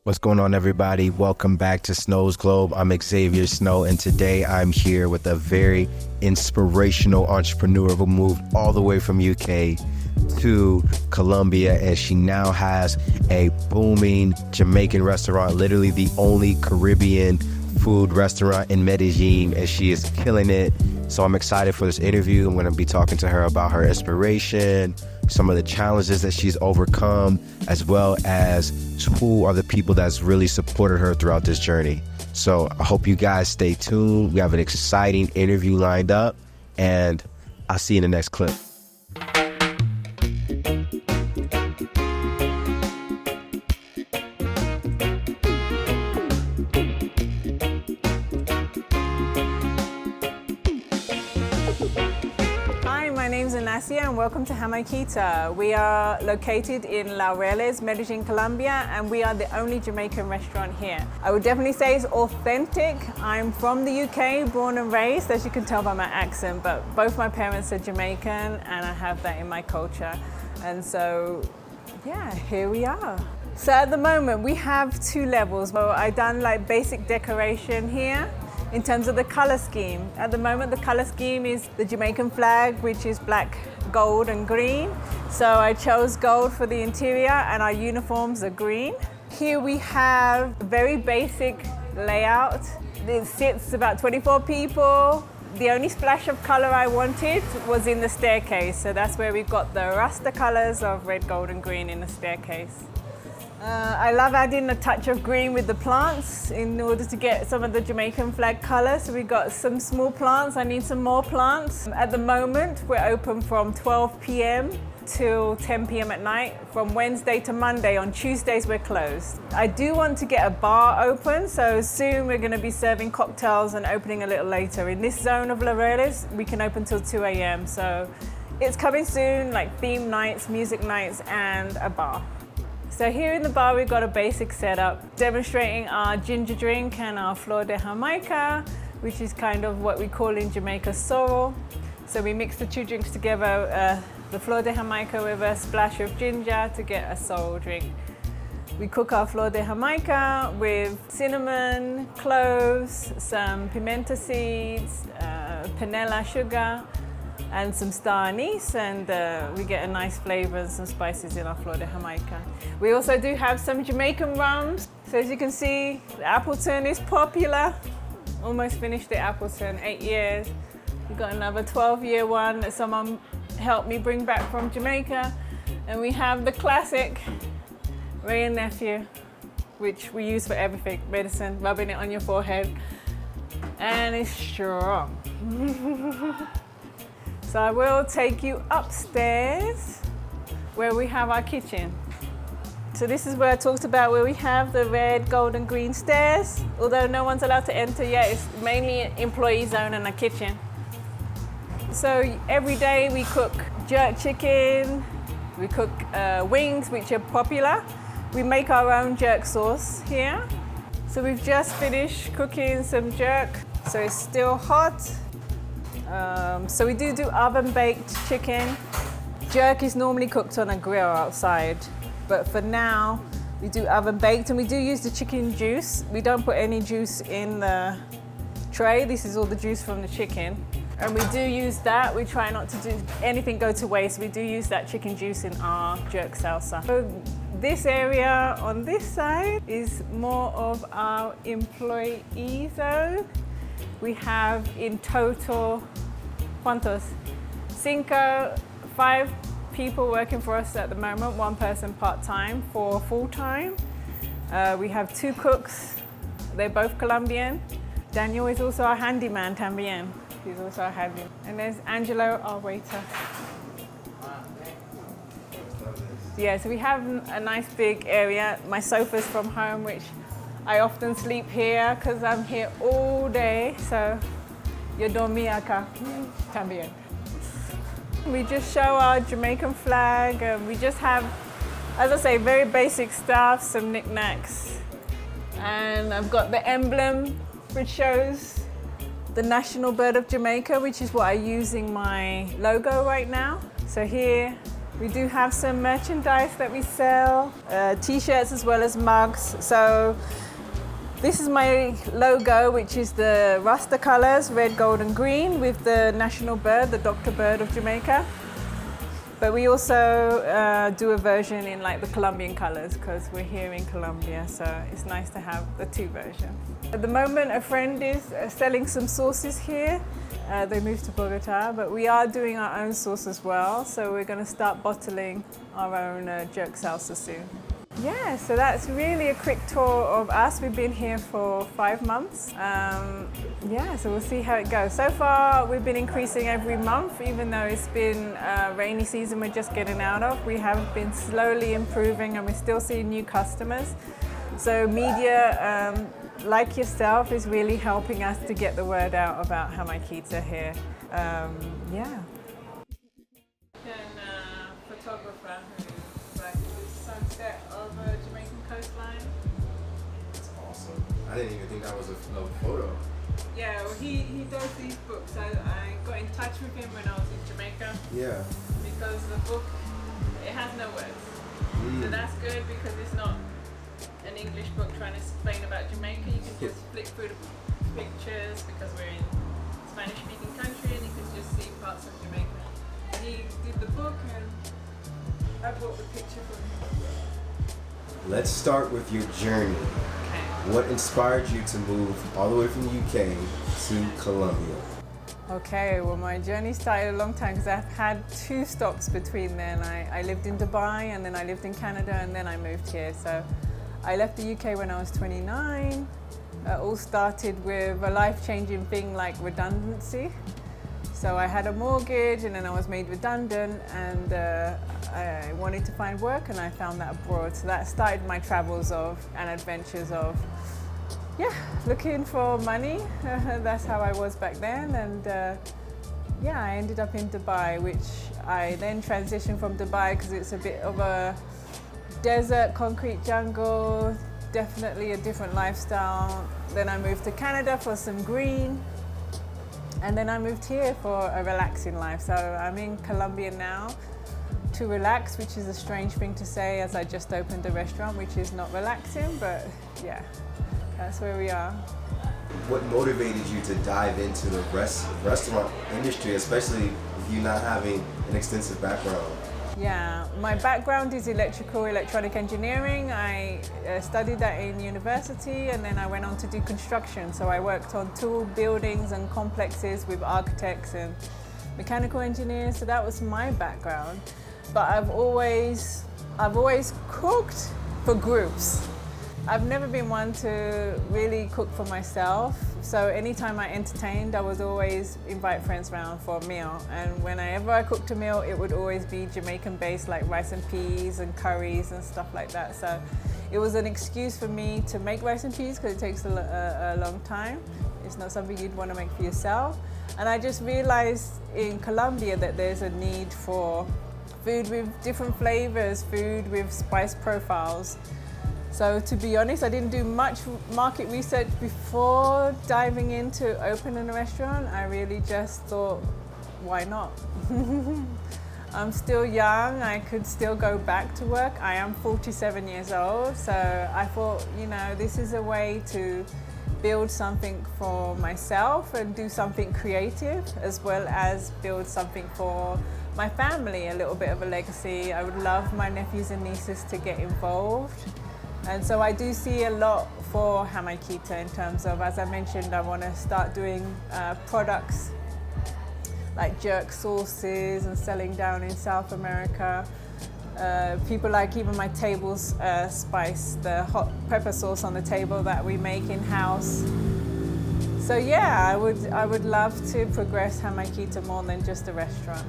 What's going on, everybody? Welcome back to Snow's Globe. I'm Xavier Snow, and today I'm here with a very inspirational entrepreneur who moved all the way from UK to Colombia, and she now has a booming Jamaican restaurant, literally the only Caribbean food restaurant in Medellín, and she is killing it. So I'm excited for this interview. I'm going to be talking to her about her inspiration, some of the challenges that she's overcome, as well as who are the people that's really supported her throughout this journey. So I hope you guys stay tuned. We have an exciting interview lined up, and I'll see you in the next clip. My name's Anasia and welcome to Jamaiquita. We are located in Medellín, Colombia, and we are the only Jamaican restaurant here. I would definitely say it's authentic. I'm from the UK, born and raised, as you can tell by my accent, but both my parents are Jamaican and I have that in my culture. And so, yeah, here we are. So at the moment we have two levels. So I done like basic decoration here. In terms of the color scheme, at the moment the color scheme is the Jamaican flag, which is black, gold and green. So I chose gold for the interior and our uniforms are green. Here we have a very basic layout. It sits about 24 people. The only splash of color I wanted was in the staircase. So that's where we've got the Rasta colors of red, gold and green in the staircase. I love adding a touch of green with the plants in order to get some of the Jamaican flag color. So we've got some small plants. I need some more plants. At the moment, we're open from 12 p.m. till 10 p.m. at night, from Wednesday to Monday. On Tuesdays, we're closed. I do want to get a bar open, so soon we're going to be serving cocktails and opening a little later. In this zone of Laureles, we can open till 2 a.m. So it's coming soon, like theme nights, music nights, and a bar. So here in the bar, we've got a basic setup demonstrating our ginger drink and our flor de Jamaica, which is kind of what we call in Jamaica sorrel. So we mix the two drinks together, the flor de Jamaica with a splash of ginger to get a sorrel drink. We cook our flor de Jamaica with cinnamon, cloves, some pimenta seeds, panela sugar, and some star anise, and we get a nice flavor and some spices in our flor de Jamaica. We also do have some Jamaican rums. So as you can see, the Appleton is popular. Almost finished the Appleton, 8 years. We've got another 12-year one that someone helped me bring back from Jamaica. And we have the classic Ray and Nephew, which we use for everything, medicine, rubbing it on your forehead. And it's strong. So I will take you upstairs where we have our kitchen. So this is where I talked about where we have the red, gold and green stairs. Although no one's allowed to enter yet, it's mainly an employee zone and a kitchen. So every day we cook jerk chicken, we cook wings, which are popular. We make our own jerk sauce here. So we've just finished cooking some jerk, so it's still hot. So we do oven-baked chicken. Jerk is normally cooked on a grill outside, but for now we do oven-baked, and we do use the chicken juice. We don't put any juice in the tray. This is all the juice from the chicken, and we do use that. We try not to do anything go to waste. We do use that chicken juice in our jerk salsa. So this area on this side is more of our employee zone. We have in total, ¿cuántos? 5 people working for us at the moment, 1 person part-time, 4 full-time. We have 2 cooks, they're both Colombian. Daniel is also our handyman también, he's also our handyman. And there's Angelo, our waiter. Yeah, so we have a nice big area. My sofa's from home, which I often sleep here because I'm here all day, so yo dormí acá también. We just show our Jamaican flag, and we just have, as I say, very basic stuff, some knickknacks. And I've got the emblem, which shows the national bird of Jamaica, which is what I use in my logo right now. So here We do have some merchandise that we sell, t-shirts as well as mugs. So this is my logo, which is the Rasta colors, red, gold and green, with the national bird, the Dr. Bird of Jamaica. But we also do a version in like the Colombian colors because we're here in Colombia, so it's nice to have the two versions. At the moment, a friend is selling some sauces here. They moved to Bogota, but we are doing our own sauce as well, so we're going to start bottling our own jerk salsa soon. Yeah, so that's really a quick tour of us. We've been here for 5 months. Yeah, so we'll see how it goes. So far, we've been increasing every month, even though it's been rainy season we're just getting out of. We have been slowly improving and we're still seeing new customers. So media, like yourself, is really helping us to get the word out about Jamaiquita here. Yeah. Photographer who practices sunset of a Jamaican coastline. That's awesome. I didn't even think that was a photo. Yeah, well, he does these books. I got in touch with him when I was in Jamaica. Yeah. Because the book, it has no words. So that's good because it's not an English book trying to explain about Jamaica. You can just flick through the pictures because we're in a Spanish-speaking country and you can just see parts of Jamaica. He did the book and I bought the picture from him. Let's start with your journey. Okay. What inspired you to move all the way from the UK to Colombia? Okay, well my journey started a long time because I've had 2 stops between then. I lived in Dubai and then I lived in Canada and then I moved here. So I left the UK when I was 29. It all started with a life-changing thing like redundancy. So I had a mortgage and then I was made redundant and I wanted to find work and I found that abroad. So that started my travels and adventures of, yeah, looking for money. That's how I was back then. And yeah, I ended up in Dubai, which I then transitioned from Dubai because it's a bit of a desert, concrete jungle, definitely a different lifestyle. Then I moved to Canada for some green. And then I moved here for a relaxing life. So I'm in Colombia now to relax, which is a strange thing to say as I just opened a restaurant, which is not relaxing, but yeah, that's where we are. What motivated you to dive into the restaurant industry, especially with you not having an extensive background? Yeah, my background is electronic engineering. I studied that in university and then I went on to do construction. So I worked on tall buildings and complexes with architects and mechanical engineers. So that was my background. But I've always cooked for groups. I've never been one to really cook for myself. So anytime I entertained, I would always invite friends around for a meal. And whenever I cooked a meal, it would always be Jamaican based, like rice and peas and curries and stuff like that. So it was an excuse for me to make rice and peas because it takes a long time. It's not something you'd want to make for yourself. And I just realized in Colombia that there's a need for food with different flavors, food with spice profiles. So to be honest, I didn't do much market research before diving into opening a restaurant. I really just thought, why not? I'm still young, I could still go back to work. I am 47 years old, so I thought, you know, this is a way to build something for myself and do something creative, as well as build something for my family, a little bit of a legacy. I would love my nephews and nieces to get involved. And so I do see a lot for Jamaiquita in terms of, as I mentioned, I want to start doing products like jerk sauces and selling down in South America. People like even my tables spice, the hot pepper sauce on the table that we make in-house. So yeah, I would love to progress Jamaiquita more than just a restaurant.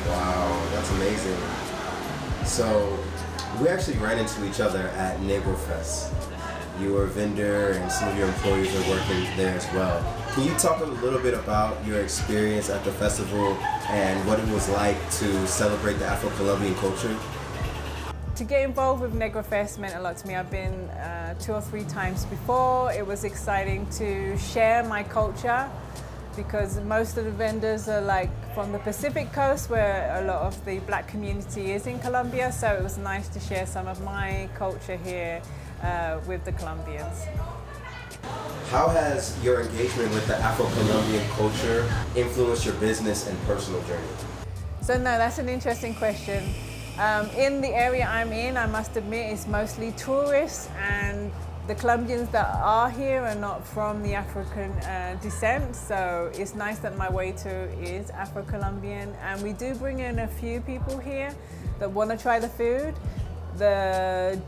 Wow, that's amazing. So we actually ran into each other at Negrofest. You were a vendor and some of your employees are working there as well. Can you talk a little bit about your experience at the festival and what it was like to celebrate the Afro-Colombian culture? To get involved with Negrofest meant a lot to me. I've been 2 or 3 times before. It was exciting to share my culture because most of the vendors are like from the Pacific coast, where a lot of the black community is in Colombia. So it was nice to share some of my culture here with the Colombians. How has your engagement with the Afro-Colombian culture influenced your business and personal journey? So no, that's an interesting question. In the area I'm in, I must admit, it's mostly tourists, and the Colombians that are here are not from the African descent, so it's nice that my waiter is Afro-Colombian, and we do bring in a few people here that want to try the food. The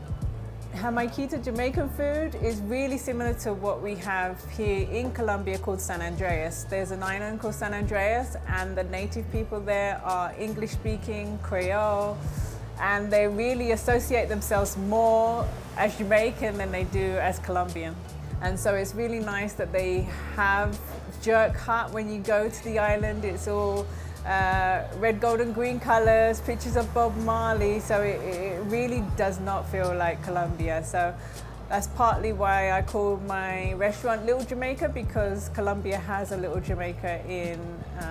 Jamaiquita Jamaican food is really similar to what we have here in Colombia called San Andreas. There's an island called San Andreas, and the native people there are English speaking, Creole, and they really associate themselves more as Jamaican than they do as Colombian. And so it's really nice that they have jerk hut when you go to the island. It's all red, gold and green colors, pictures of Bob Marley, so it really does not feel like Colombia. So that's partly why I call my restaurant Little Jamaica, because Colombia has a Little Jamaica in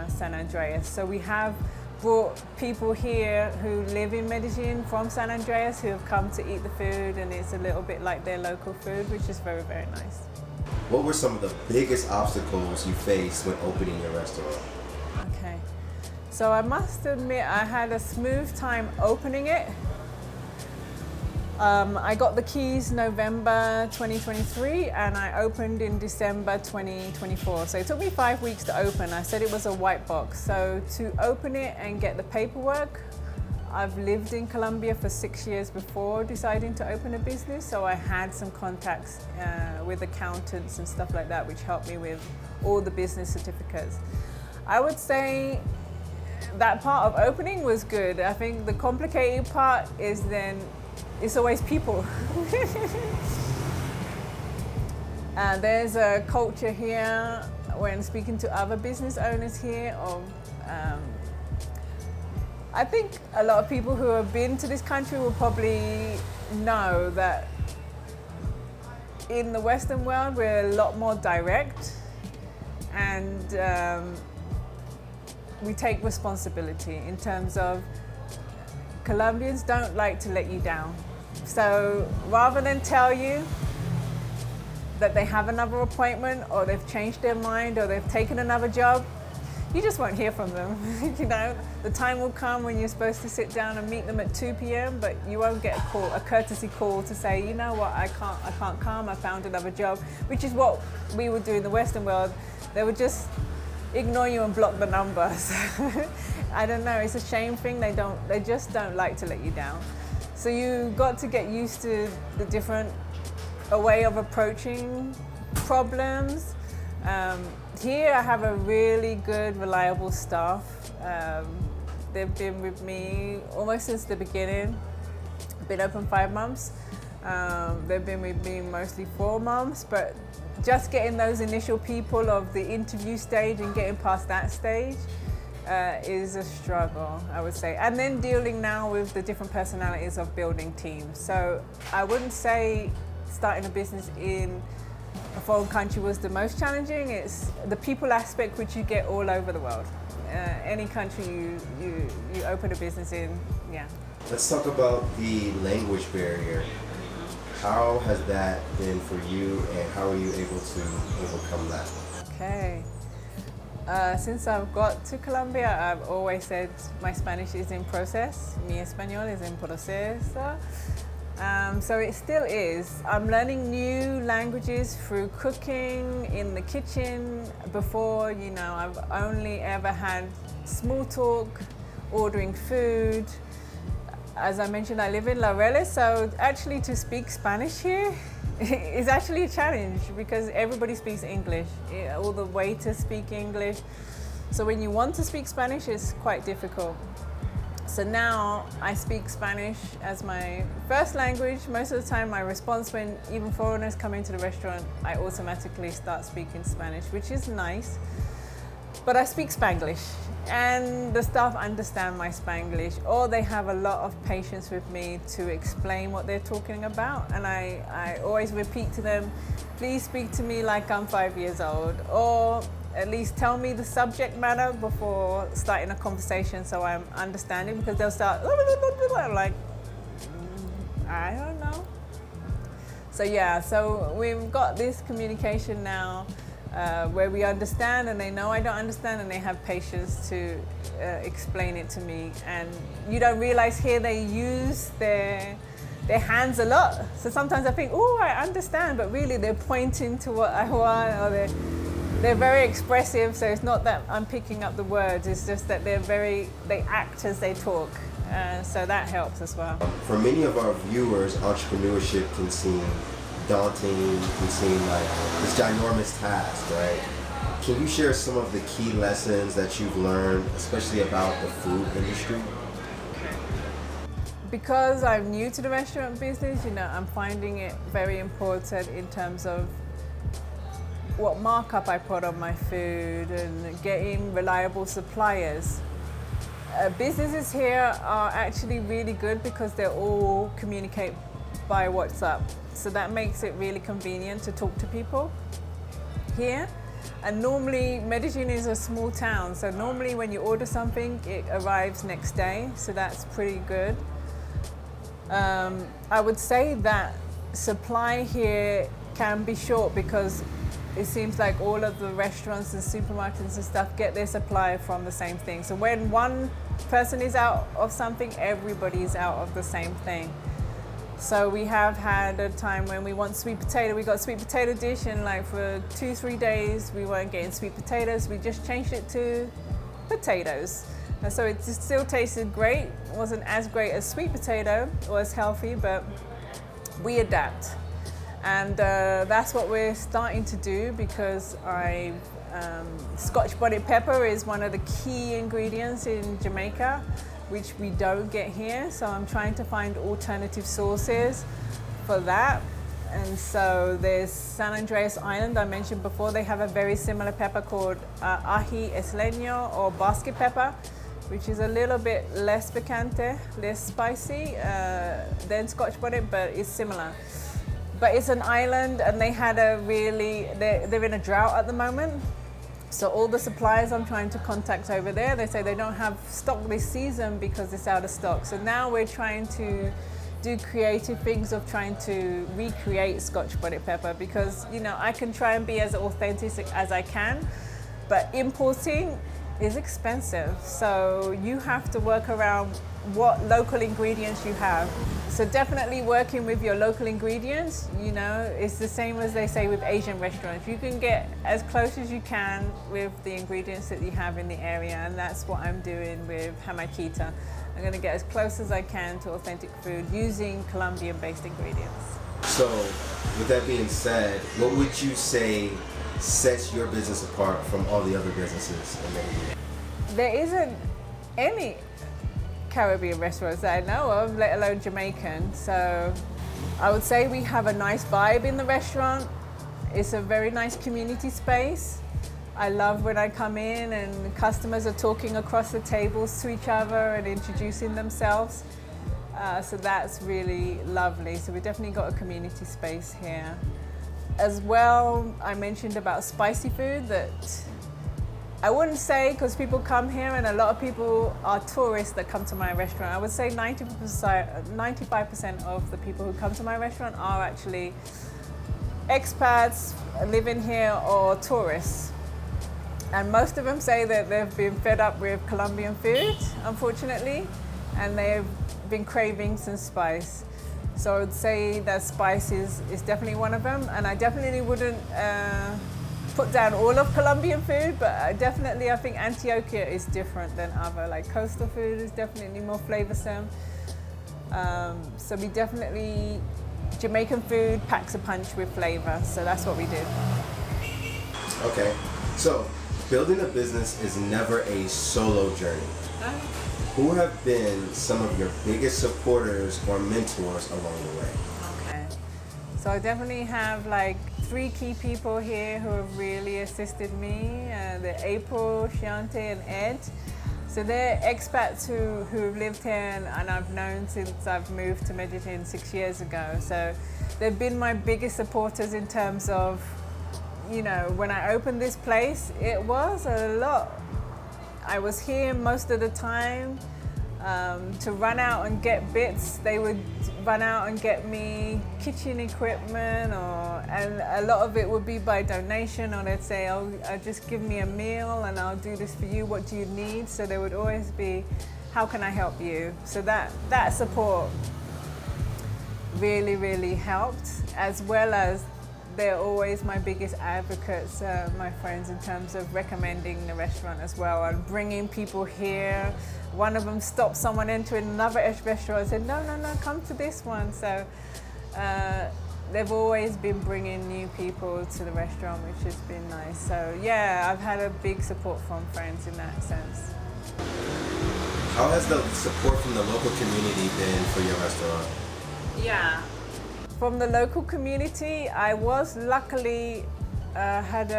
San Andreas. So we have brought people here who live in Medellín from San Andreas who have come to eat the food, and it's a little bit like their local food, which is very, very nice. What were some of the biggest obstacles you faced when opening your restaurant? Okay. So I must admit I had a smooth time opening it. I got the keys November 2023 and I opened in December 2024. So it took me 5 weeks to open. I said it was a white box. So to open it and get the paperwork, I've lived in Colombia for 6 years before deciding to open a business. So I had some contacts with accountants and stuff like that, which helped me with all the business certificates. I would say that part of opening was good. I think the complicated part is then it's always people. There's a culture here when speaking to other business owners here of I think a lot of people who have been to this country will probably know that in the Western world we're a lot more direct, and we take responsibility in terms of Colombians don't like to let you down. So rather than tell you that they have another appointment or they've changed their mind or they've taken another job, you just won't hear from them. You know, the time will come when you're supposed to sit down and meet them at 2 p.m, but you won't get a courtesy call to say, you know what, I can't come, I found another job, which is what we would do in the Western world. They would just ignore you and block the number. So, I don't know, it's a shame thing. They just don't like to let you down. So you got to get used to the different way of approaching problems. Here I have a really good, reliable staff. They've been with me almost since the beginning. Been open 5 months. They've been with me mostly 4 months, but just getting those initial people of the interview stage and getting past that stage is a struggle, I would say. And then dealing now with the different personalities of building teams. So I wouldn't say starting a business in a foreign country was the most challenging. It's the people aspect, which you get all over the world. Any country you open a business in, yeah. Let's talk about the language barrier. How has that been for you, and how are you able to overcome that? Okay. Since I've got to Colombia, I've always said my Spanish is in process. Mi español es en proceso. So it still is. I'm learning new languages through cooking in the kitchen. Before, you know, I've only ever had small talk, ordering food. As I mentioned, I live in Laureles, so actually to speak Spanish here is actually a challenge because everybody speaks English. All the waiters speak English. So when you want to speak Spanish, it's quite difficult. So now I speak Spanish as my first language. Most of the time my response when even foreigners come into the restaurant, I automatically start speaking Spanish, which is nice. But I speak Spanglish, and the staff understand my Spanglish, or they have a lot of patience with me to explain what they're talking about. And I always repeat to them, please speak to me like I'm 5 years old. Or at least tell me the subject matter before starting a conversation so I'm understanding, because they'll start, I'm like, I don't know. So yeah, so we've got this communication now where we understand and they know I don't understand and they have patience to explain it to me. And you don't realize here they use their hands a lot. So sometimes I think, oh, I understand, but really they're pointing to what I want, or they're very expressive. So it's not that I'm picking up the words, it's just that they act as they talk. So that helps as well. For many of our viewers, entrepreneurship can seem daunting, can seem like this ginormous task, right? Can you share some of the key lessons that you've learned, especially about the food industry? Because I'm new to the restaurant business, I'm finding it very important in terms of what markup I put on my food and getting reliable suppliers. Businesses here are actually really good because they all communicate by WhatsApp. So that makes it really convenient to talk to people here. And normally, Medellín is a small town. So normally when you order something, it arrives next day. So that's pretty good. I would say that supply here can be short because it seems like all of the restaurants and supermarkets and stuff get their supply from the same thing. So when one person is out of something, everybody is out of the same thing. So we have had a time when we want sweet potato, we got sweet potato dish, and like for 2-3 days we weren't getting sweet potatoes. We just changed it to potatoes. And so it still tasted great. It wasn't as great as sweet potato or as healthy, but we adapt. And that's what we're starting to do, because Scotch bonnet pepper is one of the key ingredients in Jamaica, which we don't get here. So I'm trying to find alternative sources for that. And so there's San Andreas Island, I mentioned before, they have a very similar pepper called ají isleño, or basket pepper, which is a little bit less picante, less spicy than Scotch bonnet, but it's similar. But it's an island, and they had they're in a drought at the moment. So all the suppliers I'm trying to contact over there, they say they don't have stock this season because it's out of stock. So now we're trying to do creative things of trying to recreate Scotch bonnet pepper, because I can try and be as authentic as I can, but importing is expensive. So you have to work around what local ingredients you have. So definitely working with your local ingredients, it's the same as they say with Asian restaurants. You can get as close as you can with the ingredients that you have in the area, and that's what I'm doing with Jamaiquita. I'm going to get as close as I can to authentic food using Colombian-based ingredients. So, with that being said, what would you say sets your business apart from all the other businesses in Medellín? There isn't any Caribbean restaurants that I know of, let alone Jamaican. So I would say we have a nice vibe in the restaurant. It's a very nice community space. I love when I come in and customers are talking across the tables to each other and introducing themselves. So that's really lovely. So we definitely got a community space here. As well, I mentioned about spicy food, that I wouldn't say, because people come here and a lot of people are tourists that come to my restaurant. I would say 95% of the people who come to my restaurant are actually expats living here or tourists. And most of them say that they've been fed up with Colombian food, unfortunately, and they've been craving some spice. So I would say that spice is definitely one of them, and I definitely wouldn't put down all of Colombian food, but I think Antioquia is different than other, like coastal food is definitely more flavorsome. So we definitely, Jamaican food packs a punch with flavor, so that's what we do. Okay, so building a business is never a solo journey. Who have been some of your biggest supporters or mentors along the way? Okay, so I definitely have like 3 key people here who have really assisted me. They're April, Shiante, and Ed. So they're expats who have lived here and I've known since I've moved to Medellín 6 years ago. So they've been my biggest supporters in terms of you know, when I opened this place, it was a lot. I was here most of the time. To run out and get bits, they would run out and get me kitchen equipment, and a lot of it would be by donation, or they'd say, oh, just give me a meal and I'll do this for you, what do you need? So there would always be, how can I help you? So that support really, really helped, as well as they're always my biggest advocates, my friends, in terms of recommending the restaurant as well and bringing people here. One of them stopped someone entering another restaurant and said, no, come to this one. So they've always been bringing new people to the restaurant, which has been nice. So yeah, I've had a big support from friends in that sense. How has the support from the local community been for your restaurant? Yeah. From the local community, I was luckily had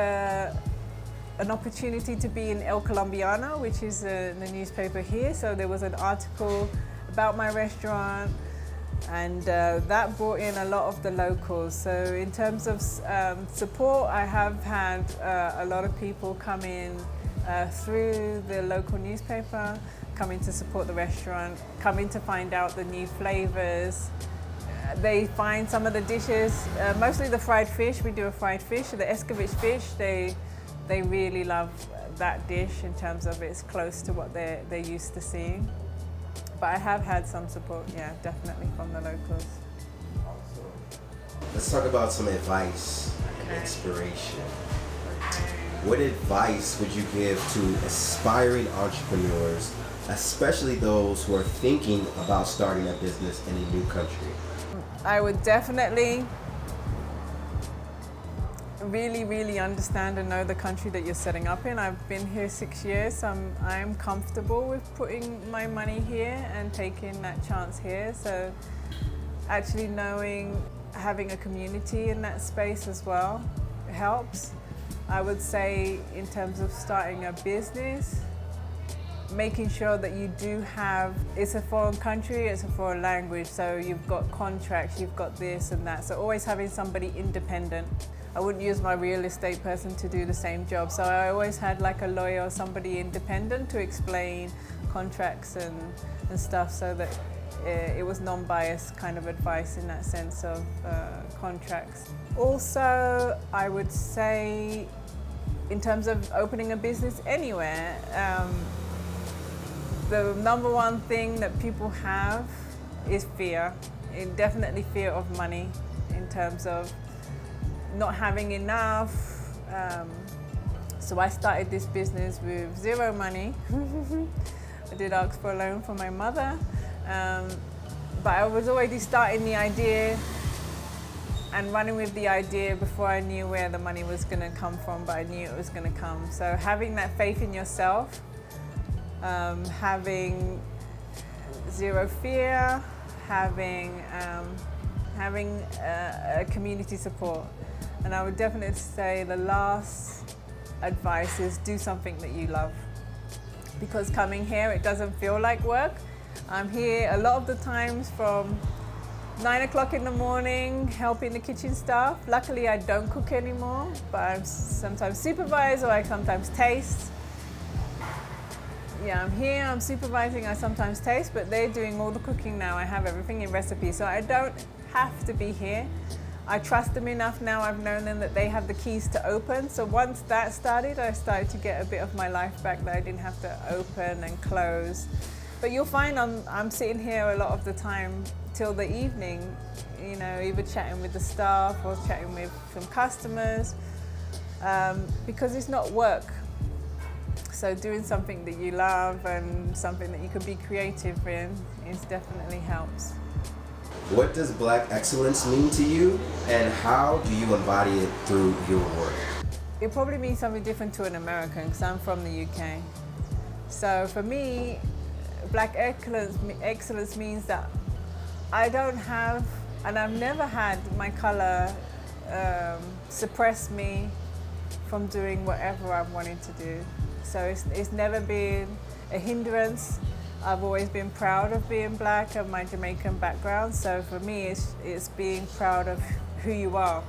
an opportunity to be in El Colombiano, which is the newspaper here. So there was an article about my restaurant, and that brought in a lot of the locals. So in terms of support, I have had a lot of people come in through the local newspaper, coming to support the restaurant, coming to find out the new flavors. They find some of the dishes, mostly the fried fish. We do a fried fish, the escovitch fish. They really love that dish in terms of it's close to what they're used to seeing. But I have had some support, yeah, definitely from the locals. Awesome. Let's talk about some advice and inspiration. Okay. What advice would you give to aspiring entrepreneurs, especially those who are thinking about starting a business in a new country? I would definitely really understand and know the country that you're setting up in. I've been here 6 years, so I'm comfortable with putting my money here and taking that chance here. So actually knowing, having a community in that space as well helps. I would say in terms of starting a business, making sure that you do have, it's a foreign country, it's a foreign language, so you've got contracts, you've got this and that. So always having somebody independent. I wouldn't use my real estate person to do the same job. So I always had like a lawyer or somebody independent to explain contracts and stuff, so that it was non-biased kind of advice in that sense of contracts. Also, I would say in terms of opening a business anywhere, the number one thing that people have is fear. Definitely fear of money, in terms of not having enough. So I started this business with zero money. I did ask for a loan from my mother, but I was already starting the idea and running with the idea before I knew where the money was going to come from, but I knew it was going to come. So having that faith in yourself, having zero fear, having a community support. And I would definitely say the last advice is do something that you love. Because coming here, it doesn't feel like work. I'm here a lot of the times from 9 o'clock in the morning, helping the kitchen staff. Luckily, I don't cook anymore, but I sometimes supervise or I sometimes taste. Yeah, I'm here, I'm supervising, I sometimes taste, but they're doing all the cooking now. I have everything in recipe, so I don't have to be here. I trust them enough now, I've known them that they have the keys to open. So once that started, I started to get a bit of my life back that I didn't have to open and close. But you'll find I'm sitting here a lot of the time till the evening, you know, either chatting with the staff or chatting with some customers, because it's not work. So doing something that you love and something that you can be creative in definitely helps. What does Black excellence mean to you, and how do you embody it through your work? It probably means something different to an American, because I'm from the UK. So for me, Black excellence means that I don't have, and I've never had my color suppress me from doing whatever I've wanted to do. So it's never been a hindrance. I've always been proud of being Black and my Jamaican background. So for me, it's being proud of who you are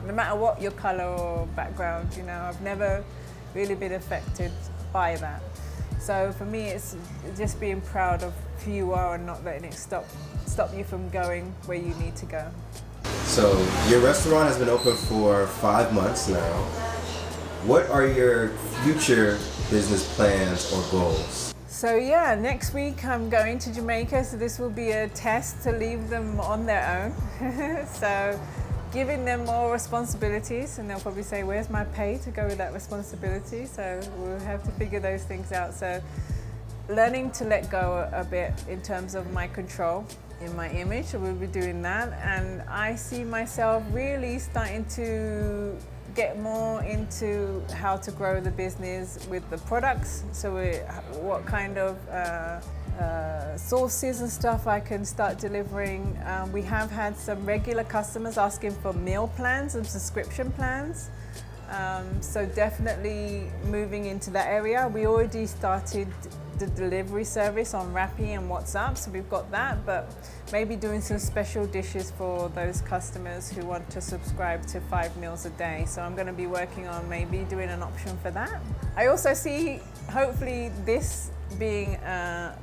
no matter what your color or background, you know, I've never really been affected by that. So for me, it's just being proud of who you are and not letting it stop you from going where you need to go. So your restaurant has been open for 5 months now. What are your future business plans or goals? So yeah, next week I'm going to Jamaica, so this will be a test to leave them on their own. So giving them more responsibilities, and they'll probably say, where's my pay to go with that responsibility? So we'll have to figure those things out. So learning to let go a bit in terms of my control in my image, so we'll be doing that. And I see myself really starting to get more into how to grow the business with the products. So what kind of sauces and stuff I can start delivering. We have had some regular customers asking for meal plans and subscription plans. So definitely moving into that area. We already started the delivery service on Rappi and WhatsApp, so we've got that, but maybe doing some special dishes for those customers who want to subscribe to 5 meals a day. So I'm going to be working on maybe doing an option for that. I also see hopefully this being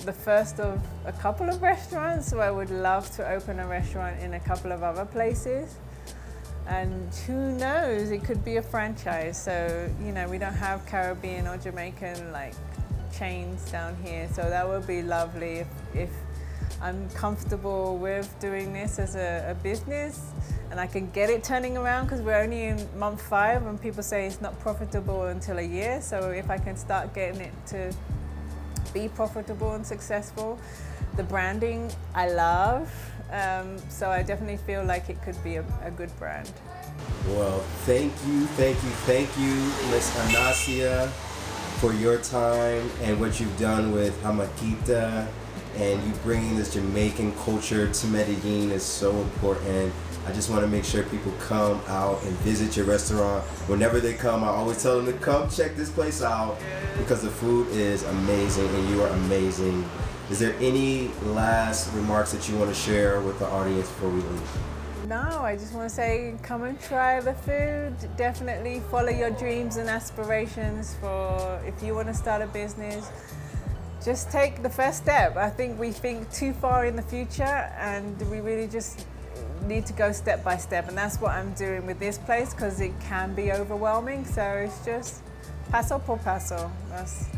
the first of a couple of restaurants, so I would love to open a restaurant in a couple of other places. And who knows, it could be a franchise. So, you know, we don't have Caribbean or Jamaican like chains down here, so that would be lovely if I'm comfortable with doing this as a business and I can get it turning around, because we're only in month 5 and people say it's not profitable until a year. So if I can start getting it to be profitable and successful, the branding I love, so I definitely feel like it could be a good brand. Well, thank you, Miss Anasia, for your time and what you've done with Jamaiquita, and you bringing this Jamaican culture to Medellín is so important. I just want to make sure people come out and visit your restaurant. Whenever they come, I always tell them to come check this place out because the food is amazing and you are amazing. Is there any last remarks that you want to share with the audience before we leave? No, I just want to say come and try the food. Definitely follow your dreams and aspirations for if you want to start a business. Just take the first step. I think we think too far in the future and we really just need to go step by step, and that's what I'm doing with this place because it can be overwhelming. So it's just paso por paso.